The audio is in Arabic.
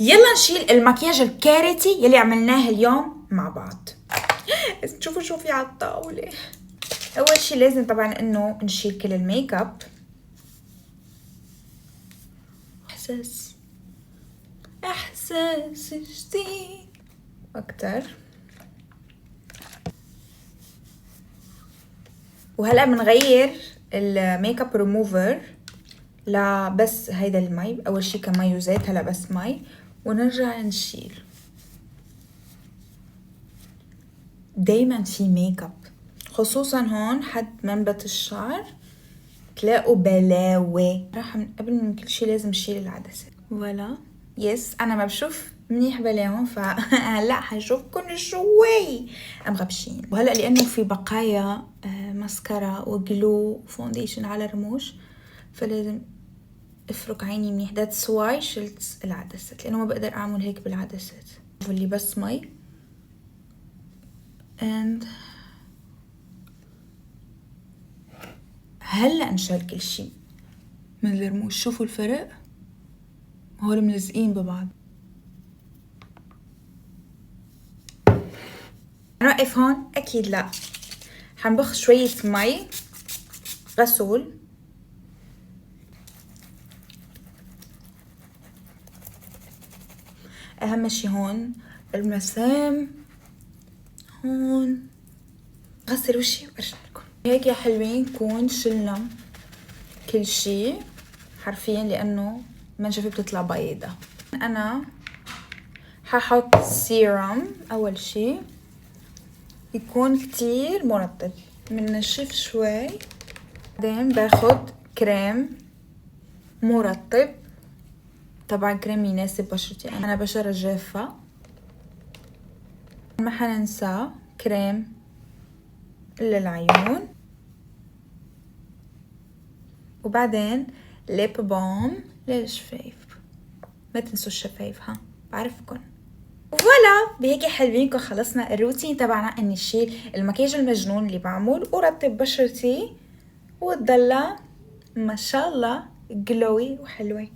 يلا نشيل المكياج الكارثي يلي عملناه اليوم مع بعض. تشوفوا شو في على الطاولة. اول شي لازم طبعا انه نشيل كل الميك اب. احساس جديد اكتر. وهلا بنغير الميك اب ريموفر لا بس هيدا المي. اول شي كان مي وزيت، هلا بس مي، ونرجع نشيل. دايما في ميك اب خصوصا هون حد منبت الشعر تلاقوا بلاوي. راح من قبل من كل شي لازم نشيل العدسة. ولا يس انا ما بشوف منيح بلاهم، فهلا حشوفكن شوي مغبشين. وهلا لانه في بقايا ماسكارا وجلو فونديشن على الرموش، فلازم افرك عيني منيح. ذاتس واي شلت العدسات لانه ما بقدر اعمل هيك بالعدسات. واللي بس مي and هلا انشال كل شي من الرموش. شوفوا الفرق، هول ملزقين ببعض. نوقف هون؟ اكيد لا. حنبخ شوية مي غسول. اهم شي هون المسام. هون غسل وشي وارجع لكم. هيك يا حلوين كون شلنا كل شي حرفيا لانه المنشفة بتطلع بيضة. انا ححط سيرم اول شي يكون كتير مرطب، مننشف شوي. بعدين باخد كريم مرطب، طبعا كريم يناسب بشرتي، انا بشرة جافة. ما حننسى كريم للعيون، وبعدين ليب بوم للشفايف. ما تنسوا الشفايف، ها بعرفكن. فوالا بهيك حلوين خلصنا الروتين تبعنا، اني اشيل المكياج المجنون اللي بعمل ورطب بشرتي وتضلها ما شاء الله جلوي وحلوة.